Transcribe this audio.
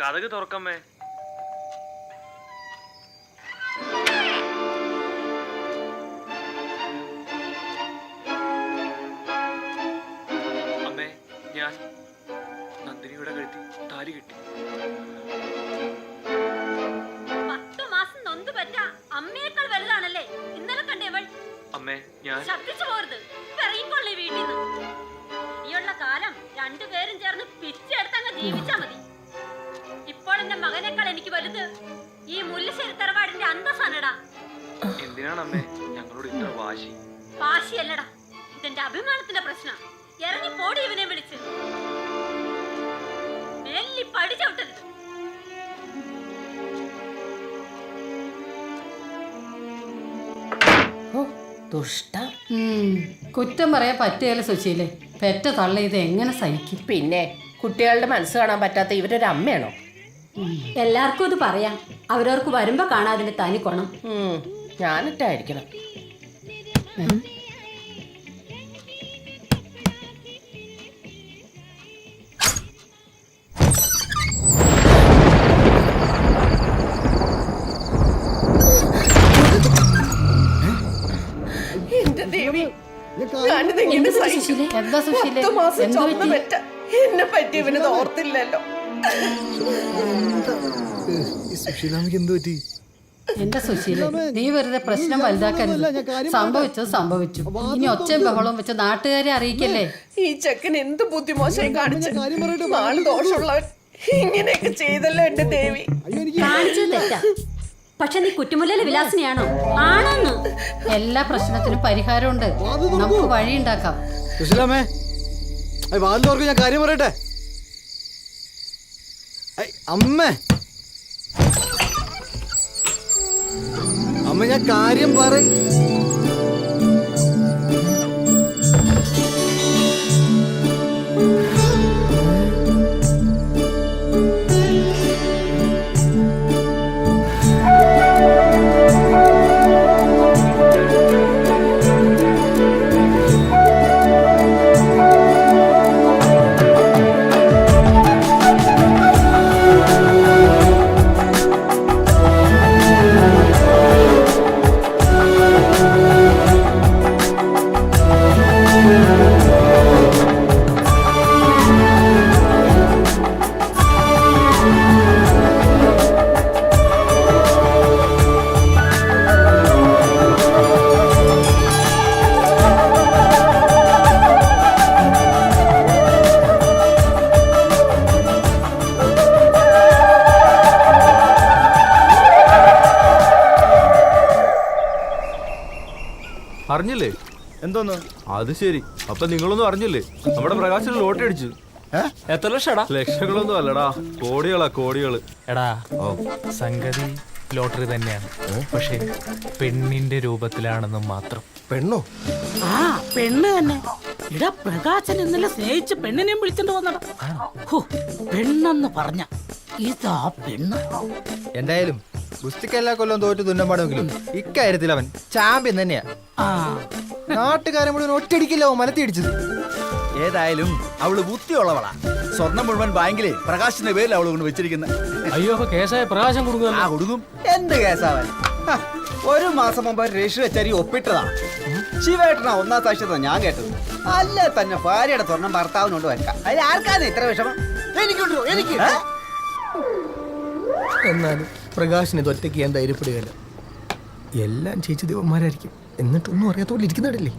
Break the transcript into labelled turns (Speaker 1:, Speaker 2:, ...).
Speaker 1: കതക് തുറക്കമ്മേ. അമ്മേ, ഞാൻ നന്ദിനിയുടെ കഴുത്തി താലി കെട്ടി.
Speaker 2: 10 മാസം നൊന്തു പറ്റ അമ്മയേക്കാൾ വലുതാണല്ലേ ഇന്നലെ കണ്ടേവൾ.
Speaker 1: അമ്മേ, ഞാൻ
Speaker 2: ശബ്ദിച്ചു പോരുത്. ഇറങ്ങിക്കൊള്ളേ വീട്ടിൽ നിന്ന്. ഇനിയുള്ള കാലം രണ്ടുപേരും ചേർന്ന് പിച്ചെടുത്തങ്ങ് ജീവിച്ചാ മതി. ഇപ്പോൾ എന്റെ മകനേക്കാൾ എനിക്ക് വലുത് ഈ മുല്ലശ്ശേരി തറവാടിന്റെ അന്തസ്സാണടാ.
Speaker 1: എന്തിനാണ് അമ്മേ ഞങ്ങളോട് ഇത്ര വാശി?
Speaker 2: വാശിയല്ലടാ, ഇതെന്റെ അഭിമാനത്തിന്റെ പ്രശ്നം. ഇറങ്ങി പോടി ഇവനെ വിളിച്ച്. മേലി പടി ചവിട്ടരുത്.
Speaker 3: കുറ്റം പറയാൻ പറ്റുകയല്ല സുശീലേ. പെറ്റ തള്ള ഇത് എങ്ങനെ സഹിക്കും?
Speaker 4: പിന്നെ കുട്ടികളുടെ മനസ്സ് കാണാൻ പറ്റാത്ത ഇവരൊരു അമ്മയാണോ?
Speaker 2: എല്ലാവർക്കും ഇത് പറയാം. അവരവർക്ക് വരുമ്പോ കാണാതിന്റെ തനി കൊണം.
Speaker 4: ഞാനിട്ടായിരിക്കണം. എന്റെ ദേവി, ഞാനിതെങ്ങനെ സഹിച്ചു?
Speaker 3: എന്താ സുശീലേ?
Speaker 4: 10 മാസം ചുമന്ന് പെറ്റ എന്നെ പറ്റി ഇവനത് ഓർത്തില്ലല്ലോ.
Speaker 3: എന്റെ സുശീല, നീ വെറുതെ പ്രശ്നം വലുതാക്കരുത്. സംഭവിച്ചത് സംഭവിച്ചു. ഇനി ഒച്ചയും ബഹളവും വെച്ച് നാട്ടുകാരെ അറിയിക്കല്ലേ.
Speaker 4: ഈ ചെക്കൻ എന്ത് ബുദ്ധിമോശം കാണിച്ചു. നാള് ദോഷമുള്ളവൻ ഇങ്ങനെയൊക്കെ ചെയ്തല്ലോ എന്റെ ദേവി.
Speaker 2: കാണിച്ചത് തെറ്റാ, പക്ഷെ നീ കുറ്റിമുല്ലയിലെ വിലാസിനിയാണോ? ആണോന്ന്?
Speaker 3: എല്ലാ പ്രശ്നത്തിനും പരിഹാരമുണ്ട്. നമുക്ക് വഴിയുണ്ടാക്കാം.
Speaker 5: ഞാൻ കാര്യം പറയട്ടെ. അമ്മ ഞാൻ കാര്യം പറ.
Speaker 6: അറിഞ്ഞില്ലേ?
Speaker 5: എന്തോന്ന്?
Speaker 6: അത് ശരി. അപ്പൊ നിങ്ങളൊന്നും അറിഞ്ഞില്ലേ? നമ്മുടെ പ്രകാശിന് ലോട്ടറി അടിച്ചു.
Speaker 7: എത്ര ലക്ഷടാ?
Speaker 6: ലക്ഷങ്ങളൊന്നും അല്ലടാ, കോടികളാ, കോടികള്.
Speaker 7: എടാ, സംഗതി ലോട്ടറി തന്നെയാണ്, പക്ഷെ പെണ്ണിന്റെ രൂപത്തിലാണെന്ന് മാത്രം.
Speaker 5: പെണ്ണോ?
Speaker 8: ആ പെണ്ണ് തന്നെ. ഇടാ, പ്രകാശൻ ഇന്നലെ സ്നേഹിച്ച് പെണ്ണിനെയും വിളിച്ചിട്ട് വന്നടാ. പെണ്ണെന്ന് പറഞ്ഞ ഇതാ പെണ്ണ്.
Speaker 5: എന്തായാലും ഗുസ്തിക്ക് എല്ലാ കൊല്ലം തോറ്റു തുന്നമ്പാടെങ്കിലും ഇക്കാര്യത്തിൽ അവൻ ചാമ്പ്യൻ തന്നെയാ. നാട്ടുകാരെ മുഴുവൻ ഒറ്റയടിക്കില്ല മലത്തിയടിച്ചത്. ഏതായാലും അവള് ബുദ്ധിയുള്ളവളാ. സ്വർണം മുഴുവൻ ബാങ്കിലെ പ്രകാശിന്റെ പേരിൽ അവള് കൊണ്ട് വെച്ചിരിക്കുന്നത്.
Speaker 7: അയ്യോ, അപ്പൊ കേസായ പ്രകാശം കൊടുക്കും.
Speaker 5: കൊടുക്കും. എന്ത് കേസാവൻ? 1 മാസം മുമ്പ് രജിസ്റ്റർ വെച്ചാരി ഒപ്പിട്ടതാ. ശിവേട്ടനാ ഒന്നാം സാക്ഷ്യത ഞാൻ കേട്ടത്. അല്ല തന്നെ ഭാര്യയുടെ സ്വർണം ഭർത്താവിനോട് വരക്കാം. അതിൽ ആർക്കാണ് ഇത്ര വിഷമം? എനിക്കുണ്ടോ? എനിക്ക്.
Speaker 9: എന്നാലും പ്രകാശിന് ഇത് ഒറ്റയ്ക്ക് ഞാൻ ധൈര്യപ്പെടുകയല്ല. എല്ലാം ചേച്ചി ദേവന്മാരായിരിക്കും. എന്നിട്ടൊന്നും അറിയാത്തോടെ ഇരിക്കുന്നിടല്ലേ.